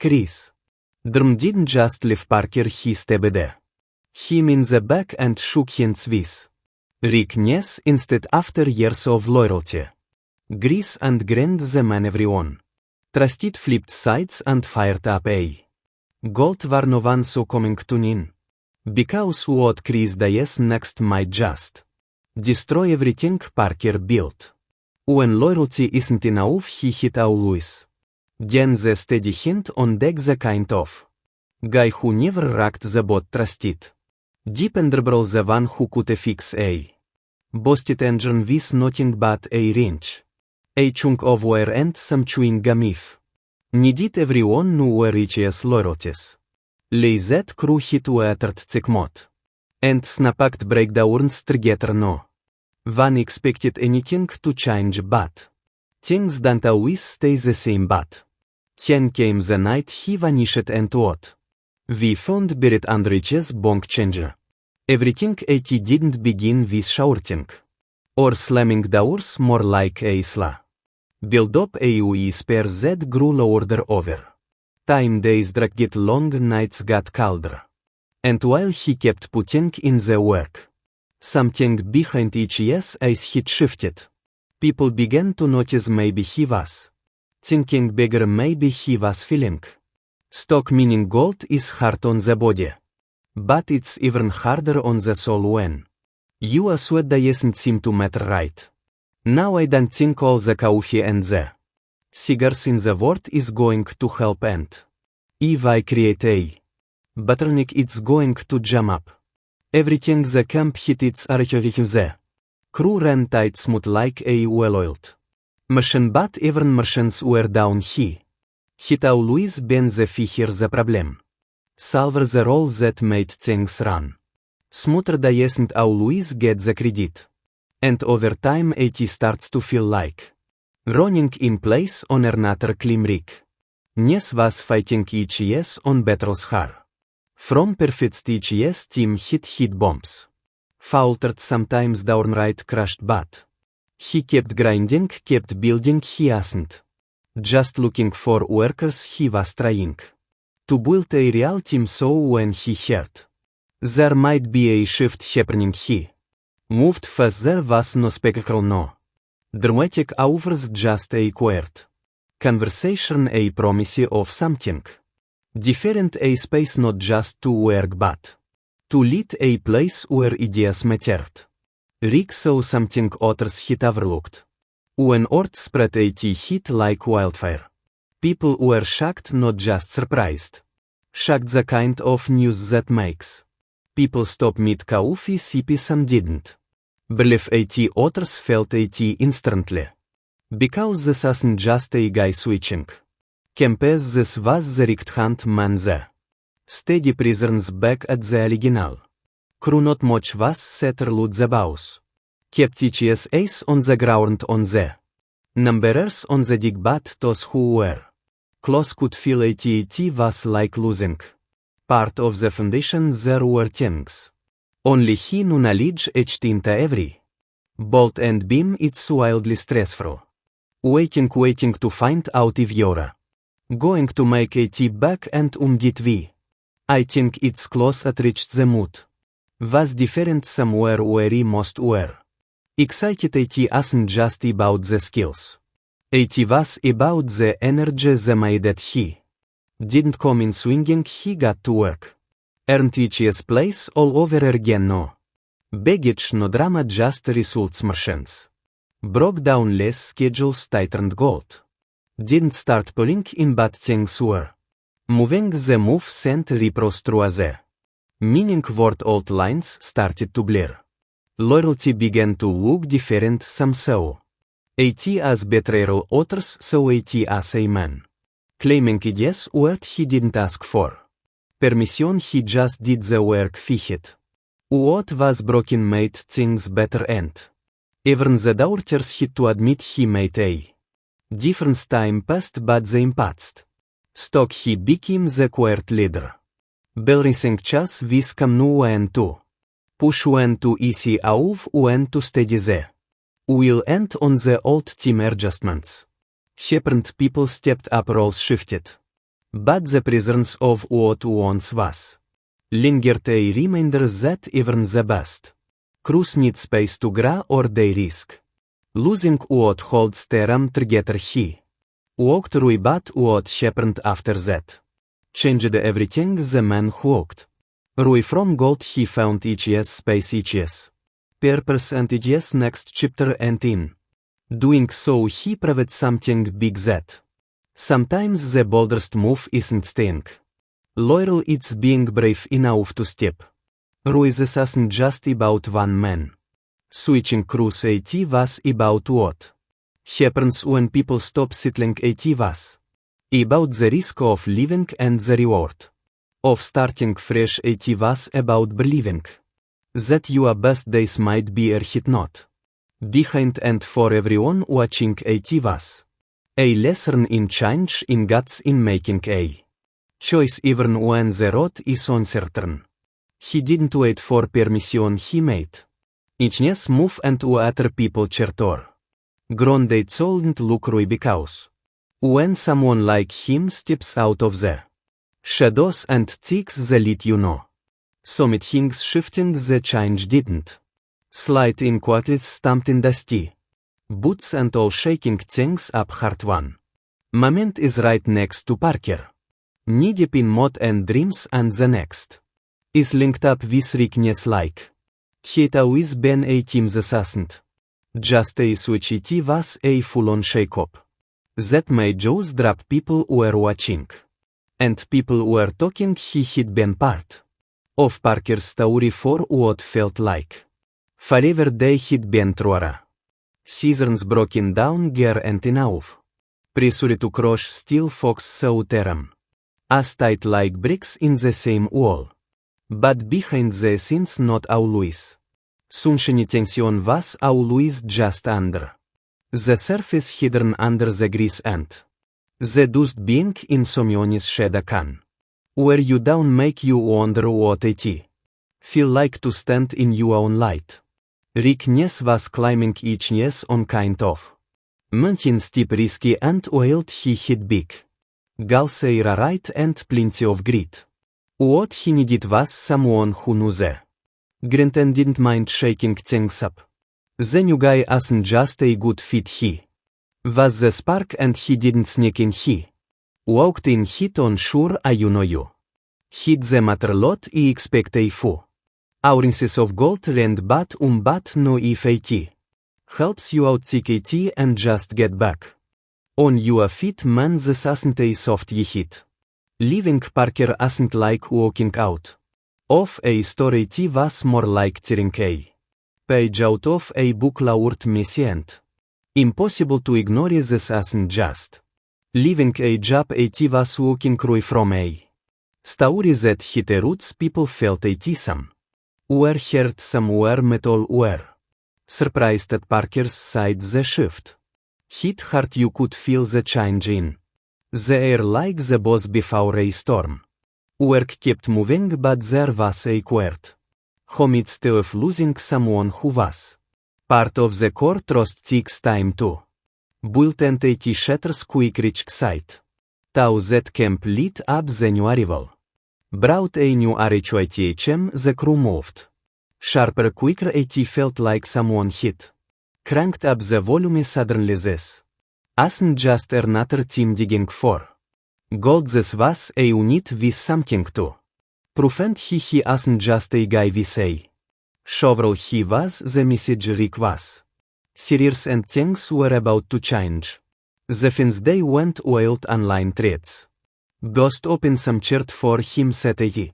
Chris. Didn't just leave Parker, he stabbed him in the back and shook hands with Rik Ness instead after years of loyalty. Chris and grinned the man everyone trusted flipped sides and fired up a gold war no one saw coming to in. Because what Chris does next might just destroy everything Parker built. When loyalty isn't enough, he hit always. Then the steady hand on deck, the kind of guy who never rocked the boat trusted. Dependable, the one who could fix a busted engine with nothing but a wrench, a chunk of wire and some chewing gum if needed. Everyone knew where Richie's loyalties lay. That crew hit watered Zekmot and snapped breakdowns together. No one expected anything to change, but things don't always stay the same. But then came the night he vanished, and what we found buried under Richie's bunk changer. Everything at didn't begin with shouting or slamming doors, more like a slow build up a whisper that grew louder over time. Days dragged long, nights got colder, and while he kept putting in the work, something behind each eyes as he shifted. People began to notice maybe he was thinking bigger, maybe he was feeling stuck, meaning gold is hard on the body, but it's even harder on the soul when your sweat doesn't seem to matter right now. I don't think all the coffee and the cigars in the world is going to help, and if I create a bottleneck, it's going to jam up everything. The camp hit its artillery. The crew ran tight, smooth like a well-oiled machine, but even machines were down. He hit always been the figure, the problem solver, the role that made things run smoother. Doesn't always get the credit, and over time it starts to feel like running in place on another climb. Rik Ness was fighting each yes on battles hard from perfect. Each yes team hit bombs, faltered, sometimes downright crashed, but he kept grinding, kept building. He wasn't just looking for workers, he was trying to build a real team. So when he heard there might be a shift happening, he moved fast. There was no spectacle, no dramatic offers, just a quiet conversation, a promise of something different, a space not just to work but to lead, a place where ideas mattered. Rick saw something others had overlooked. When word spread, it hit like wildfire. People were shocked, not just surprised. Shocked, the kind of news that makes people stop mid-coffee sip. Some didn't believe it, others felt it instantly. Because this wasn't just a guy switching campus, this was the right-hand man, the steady presence back at the original crew. Not much was settled. The boss kept each ace on the ground, on the numbers on the dig, but those who were close could feel it. It was like losing part of the foundation. There were things only he knew, knowledge etched into every bolt and beam. It's wildly stressful. Waiting to find out if you're going to make it back, and did we? I think it's close at reach. The mood was different somewhere where most were excited. It wasn't just about the skills. It was about the energy, the made that he didn't come in swinging. He got to work, earned each place all over again. No baggage, no drama, just results. Machines broke down, less schedules tightened, gold didn't start pulling in, but things were moving. The move sent ripples through the meaning word. Old lines started to blur. Loyalty began to look different. Some saw it as betrayal, others saw it as a man claiming ideas word he didn't ask for permission. He just did the work. Fixed what was broken, made things better, and even the doubters had to admit he made a difference. Time passed, but the impact stuck. He became the quiet leader, balancing chess with calm, when to push, when to easy off, when to steady the wheel, and on the old team adjustments happened. People stepped up, roles shifted, But the presence of what once was lingered a reminder that even the best crews need space to grow or they risk losing what holds them together. He walked through, but what happened after that changed everything. The man who walked through from gold, he found each year's space, each year's purpose, and each year's next chapter, and in doing so he proved something big that sometimes the boldest move isn't staying loyal, it's being brave enough to step through. This isn't just about one man switching crews. It was about what happens when people stop settling. It was about the risk of living and the reward of starting fresh. It was about believing that your best days might be ahead, not behind, and for everyone watching. It was a lesson in change, in guts, in making a choice even when the road is uncertain. He didn't wait for permission, he made each next move, and other people cheered or groaned. They couldn't look away, because when someone like him steps out of the shadows and takes the lead, you know, some things shifting. The change didn't slide in quietly, stamped in dusty boots and all, shaking things up hard. One moment is right next to Parker, knee deep in mud and dreams, and the next is linked up with Rik Ness. Like he'd always been a team. This isn't just a switch, it was a full-on shake-up that made jaws drop. People were watching and people were talking. He'd been part of Parker's story for what felt like forever. They had been through seasons, broken down gear, and enough pressure to crush steel. Fox saw them as tight like bricks in the same wall, but behind the scenes not always sunshiny. Tension was always just under the surface, hidden under the grease and the dust. Being in someone's shadow can wear you down, make you wonder what it feel like to stand in your own light. Rik Ness was climbing each year's on kind of mountain, steep, risky, and wild. He had big goals, a right, and plenty of grit. What he needed was someone who knew the grind and didn't mind shaking things up. The new guy wasn't just a good fit, he was the spark, and he didn't sneak in. He walked in heat on. Sure, you know you hit the matter lot. I expect a few ounces of gold land, but no, if it helps you out, take it and just get back on your feet. Man, this isn't a soft hit. Leaving Parker isn't like walking out of a story. It was more like tearing a page out of a book. Loud, messy, and impossible to ignore. This isn't just leaving a job. It was walking away from a story that hit the roots. People felt it. Some were hurt, some were met, all were surprised at Parker's side. The shift hit hard. You could feel the change in the air, like the buzz before a storm. Work kept moving, but there was a quiet midst of losing someone who was part of the core. Trust takes time to build, and it shatters quick. Rich sight Tau that camp lit up. The new arrival brought a new RHYTHM. The crew moved sharper, quicker. It felt like someone hit cranked up the volume. Suddenly this wasn't just another team digging for gold. This was a unit with something to prove, and he wasn't just a guy with a shovel. He was the message. Rick was serious, and things were about to change. The fence they went wild. Online threads burst open. Some cheered for him. Said it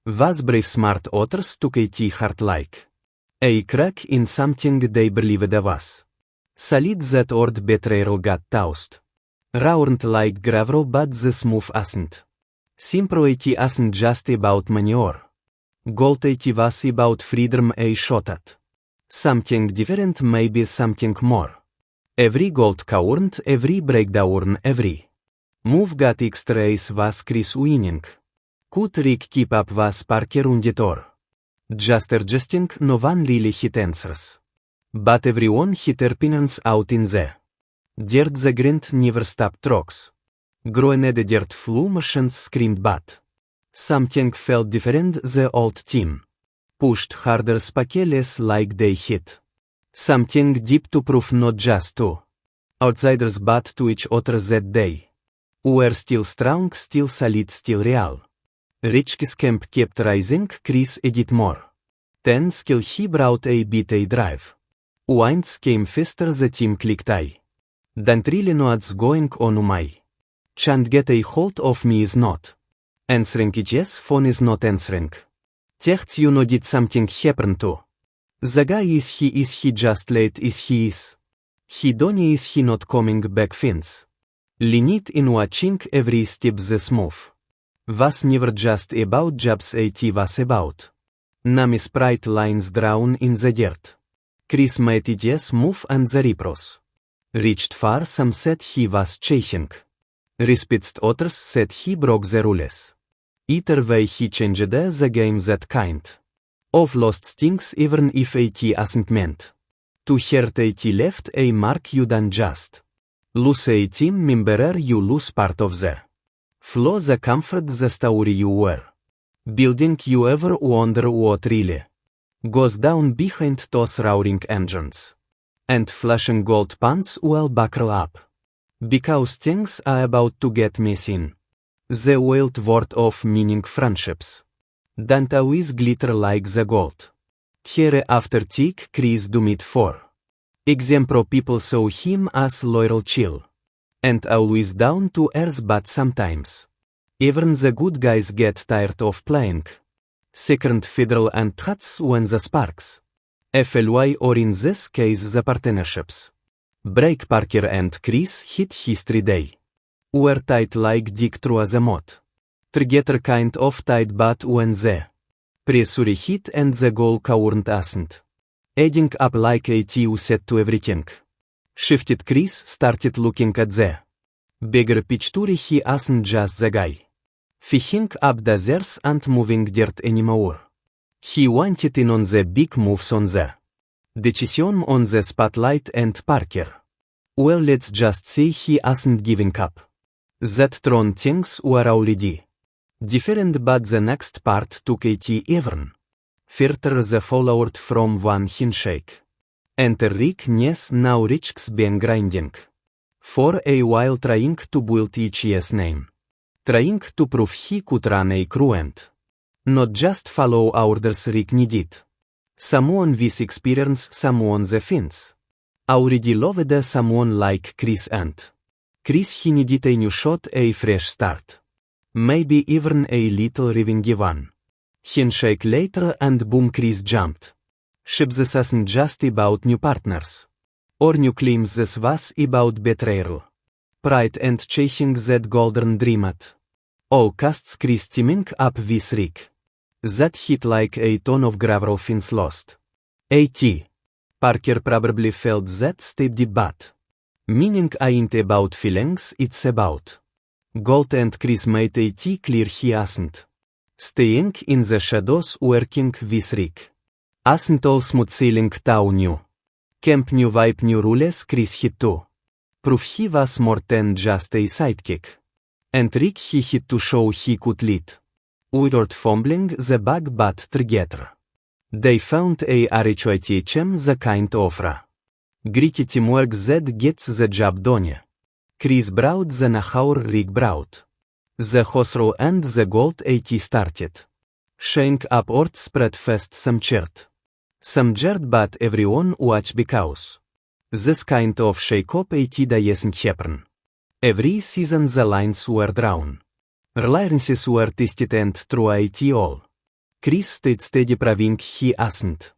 was brave. Smart others took it hard, like a crack in something they believed was solid. That old betrayal got tossed round like gravel, but this move wasn't simple. It wasn't just about money or gold. It was about freedom. A shot at something different, maybe something more. Every gold counted, every breakdown, every move got extra. Ace was Chris winning. Could Rick keep up? Was Parker wounded, or just adjusting? No one really hit answers, but everyone hit their opinions out in the dirt. The grind never stopped. Rocks Groenede dirt flu merchants screamed but. Something felt different the old team. Pushed harder spakeles like they hit. Something deep to prove not just to outsiders but to each other that day. Were still strong, still solid, still real. Rich's camp kept rising, Chris did more. Ten skill he brought a bit a drive. Winds came faster, the team clicked I. Don't really know what's going on my. Can't get a hold of me is not answering, yes phone is not answering. Techts you know did something happen to. The guy is he just late is he is. He Donny is he not coming back fins. Linit in watching every step this move. Was never just about jobs it was about. Nami sprite lines drawn in the dirt. Chris made his move and the repros. Reached far, some said he was chasing. Respected others said he broke the rules. Either way he changed the game that kind of lost stings even if it wasn't meant to hurt it left a mark you done just. Lose a team member you lose part of the flow, the comfort, the story you were building. You ever wonder what really goes down behind those roaring engines and flashing gold pants? Well, buckle up, because things are about to get messy. The wild word of meaning friendships don't always glitter like the gold. Here after tick Chris Dummitt for example, people saw him as loyal, chill, and always down to earth, but sometimes even the good guys get tired of playing second fiddle, and that's when the sparks fly, or in this case the partnerships break. Parker and Chris hit history day. Were tight like dick through the mud. Together kind of tight, but when the pressure hit and the goal couldn't ascend. Adding up like a tea set to everything. Shifted. Chris started looking at the bigger picture. He wasn't just the guy fishing up deserts and moving dirt anymore. He wanted in on the big moves, on the decision, on the spotlight, and Parker, well, let's just say he wasn't giving up. That thrown things were already different, but the next part took it even further. The fallout from one handshake. Enter Rik Ness. Now Rich's been grinding for a while, trying to build his name, trying to prove he could run a crew and not just follow orders. Rick needed someone with experience, someone the fence already loved, someone like Chris, and Chris he needed a new shot, a fresh start, maybe even a little revenge one. Handshake later and boom, Chris jumped ship. This wasn't just about new partners or new claims, this was about betrayal, pride, and chasing that golden dream at all costs. Chris teaming up with Rick. That hit like a ton of gravel, fins lost. A.T. Parker probably felt that step deep, but meaning ain't about feelings, it's about gold, and Chris made it clear he wasn't staying in the shadows working with Rick. Wasn't all smooth sailing through new camp, new vibe, new rules. Chris had to prove he was more than just a sidekick, and Rick he had to show he could lead. Without fumbling the bag, but together they found a RHYTHM, the kind of gritty teamwork that gets the job done. Chris brought the know-how, Rick brought the hustle, and the gold. At started showing up or spread fast, some cheered, some jeered, but everyone watched, because this kind of shake-up at doesn't happen every season. The lines were drawn, reliances were tested, and through it all Chris stayed steady, proving he wasn't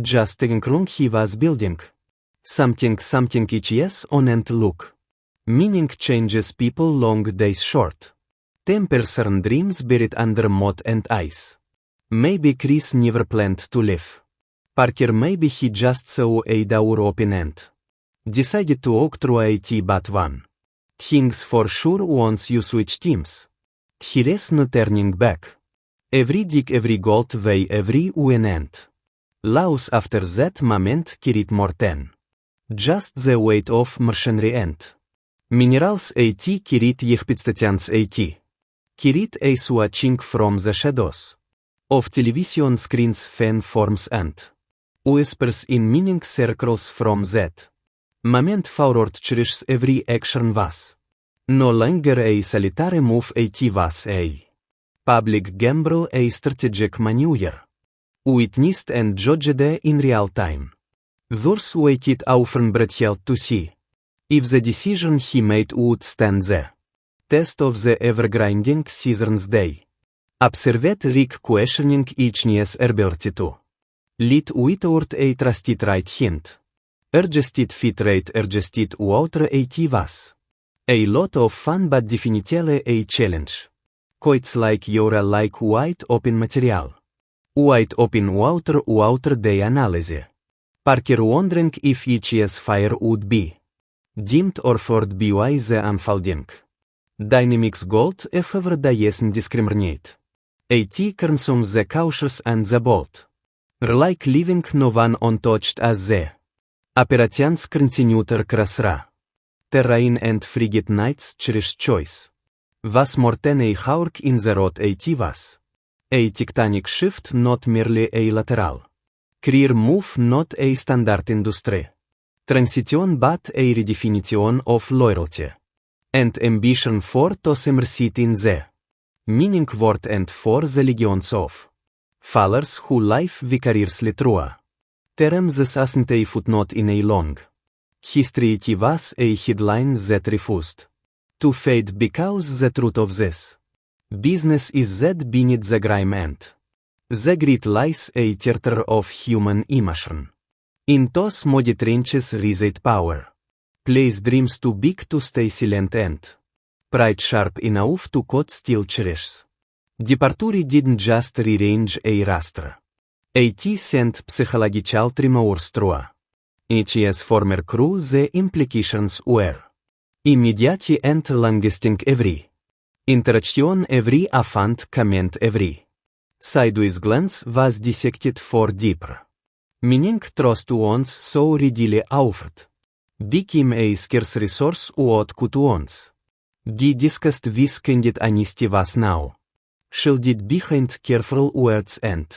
just taking long, he was building something each yes on. And look, meaning changes people, long days short tempers, and dreams buried under mud and ice. Maybe Chris never planned to leave Parker, maybe he just saw a door open and decided to walk through it. But one thing's for sure, once you switch teams, there's no turning back. Every dig, every gold way, every win, and loss after that moment carried more than just the weight of machinery and Minerals at kirit jehpitstatians at. Kirit a swatching from the shadows of television screens fan forms and whispers in meaning circles from that moment forward cherishes every action was no longer a solitary move at was a public gamble, a strategic maneuver witnessed and judged in real time. Thus waited often held to see if the decision he made would stand the test of the ever-grinding season's day. Observed Rick questioning each Ness ability to lead without a trusted right hand. Adjusted fit rate adjusted water at was a lot of fun but definitely a challenge. Quite like you're like wide open material. Wide open water day analysis. Parker wondering if each year's fire would be dimmed or furred by the unfolding dynamics gold if ever the yes discriminate. At consumes the cautious and the bold. Like leaving no one untouched as the apparitions continued crasra. Terrain and frigid nights cherish choice. Was more than a hawk in the road at was a tectonic shift, not merely a lateral career move, not a standard industry transition but a redefinition of loyalty and ambition for to submerge in the meaning word and for the legions of followers who live vicariously through term. This isn't a footnote in a long history, it was a headline that refused to fade because the truth of this business is that beneath the grime and the grit lies a theater of human emotion. In those muddy trenches reside power. Place dreams too big to stay silent and pride sharp enough to cut still cherishes. Departure didn't just rearrange a raster. At sent psychological tremors through HE's former crew. The implications were immediate and lasting. Every interaction, every affront, comment, every sideways glance was dissected for deeper meaning. Trust once so readily offered became a scarce resource. What could once be discussed with candid honesty was now shielded behind careful words and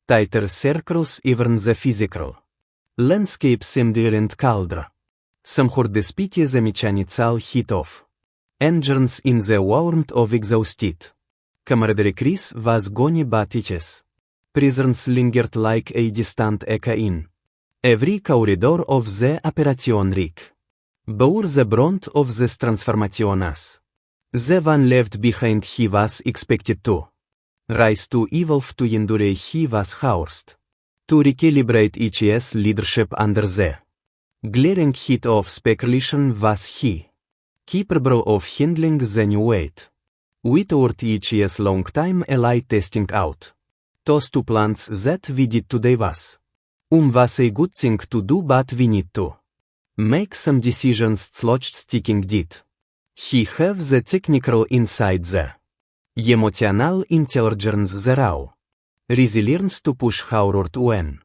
tighter circles. Even the physical landscape seemed and colder. Somehow despite the mechanical heat of engines in the warmth of exhausted camaraderie. Chris was gone but each's presence lingered like a distant echo in every corridor of the operation. Rick bore the brunt of this transformation as the one left behind. He was expected to rise to evolve to endure. He was forced to recalibrate HE's leadership under the glaring heat of speculation. Was he capable of handling the new weight without HE's long-time ally testing out those two plans that we did today? Was was a good thing to do, but we need to make some decisions. Slotched sticking. Did he have the technical insight, the emotional intelligence, the raw resilience to push forward when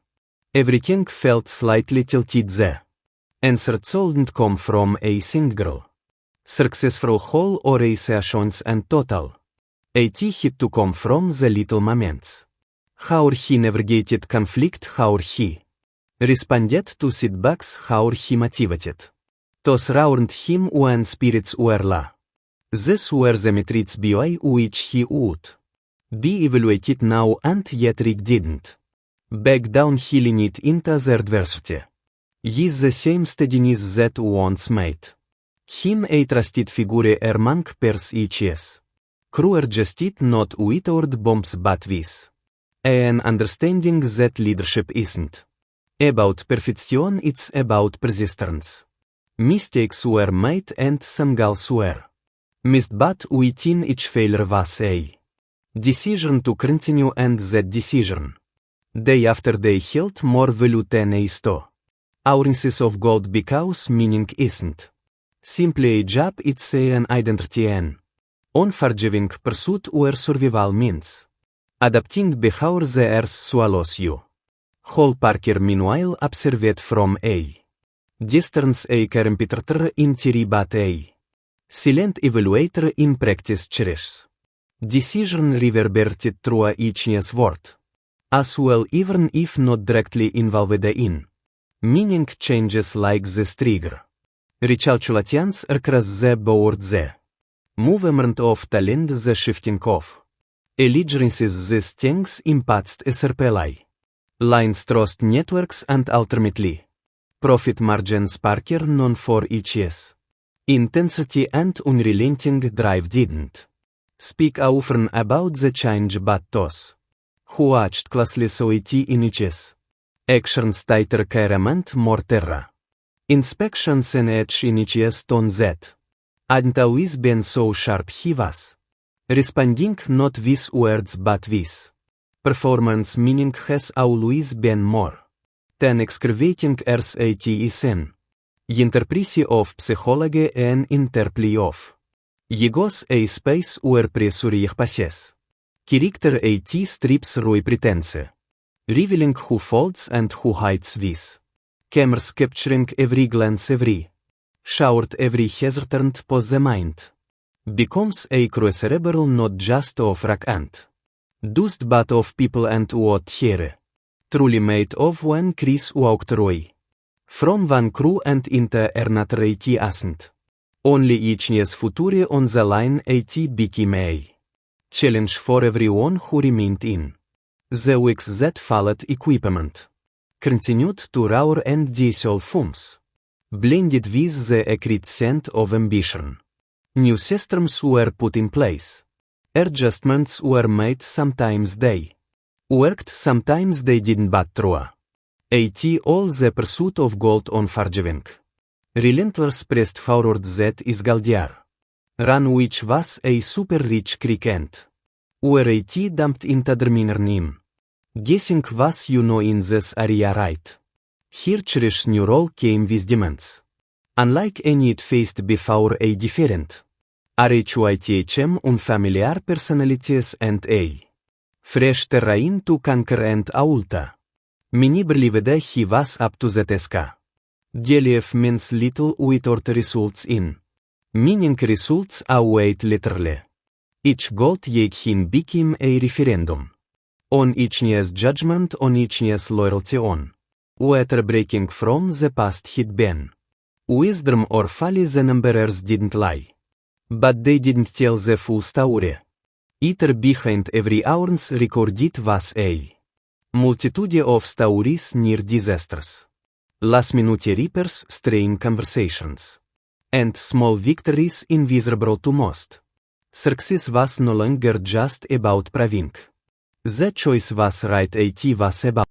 everything felt slightly tilted? The answer couldn't come from a single successful whole or a sessions and total. It had to come from the little moments. How he navigated conflict, how he responded to setbacks, how he motivated those around him when spirits were low. These were the metrics by which he would be evaluated now, and yet Rick didn't back down. He leaned into the adversity with the same steadiness that once made him a trusted figure among peers. HE's crew adjusted not without bombs but with an understanding that leadership isn't about perfection, it's about persistence. Mistakes were made and some goals were missed, but within each failure was a decision to continue, and that decision day after day held more value than a 100 ounces of gold, because meaning isn't simply a job, it's an identity, an unforgiving pursuit where survival means adapting behavior the earth swallows you whole. Parker meanwhile observed from a distance a competitor in theory, but a Silent evaluator in practice cherishes. Decision reverberted through each word. As well even if not directly involved in. Meaning changes like this trigger. Recalculations across the board the. Movement of talent the shifting of. Allegiances these things impacts SRPLI. Lines trust networks and ultimately. Profit margins Parker known for each yes. Intensity and unrelenting drive didn't. Speak often about the change but those. Who watched closely saw it in each actions tighter carement more terra. Inspections and edge in each stone that. Hadn't always been so sharp he was. Responding not with words but with. Performance meaning has always been more. Than excavating earth at is in. Interprecie of psychology and interplay of. Yegos a space where pressure passes. Character at strips roi pretense. Revealing who folds and who hides with. Cameras capturing every glance every. Shout every has turned pose the mind. Becomes a crucible not just of rock and dust but of people and what here. Truly made of when Chris walked away. From one crew and into another at ascent. Only each year's future on the line at became a challenge for everyone who remained in. The weeks that followed equipment continued to roar and diesel fumes. Blended with the acrid scent of ambition. New systems were put in place. Adjustments were made sometimes they worked sometimes they didn't but through. At all the pursuit of gold on forgiving. Relentless pressed forward that is Galdiar. Run which was a super rich creek and where at dumped into Derminer name. Guessing was in this area right. Here Cherish new role came with demands. Unlike any it faced before a different. RHYTHM unfamiliar personalities and a fresh terrain to conquer and aulta. Many believed he was up to the task. Relief means little without results in. Meaning results await literally. Each gold yet him became a referendum. On each year's judgment on each year's loyalty on. Whether breaking from the past he'd been. Wisdom or folly the numberers didn't lie. But they didn't tell the full story. Either behind every ounce recorded was a multitude of stories near disasters. Last minute reapers strain conversations. And small victories invisible to most. Success was no longer just about proving. The choice was right, it was about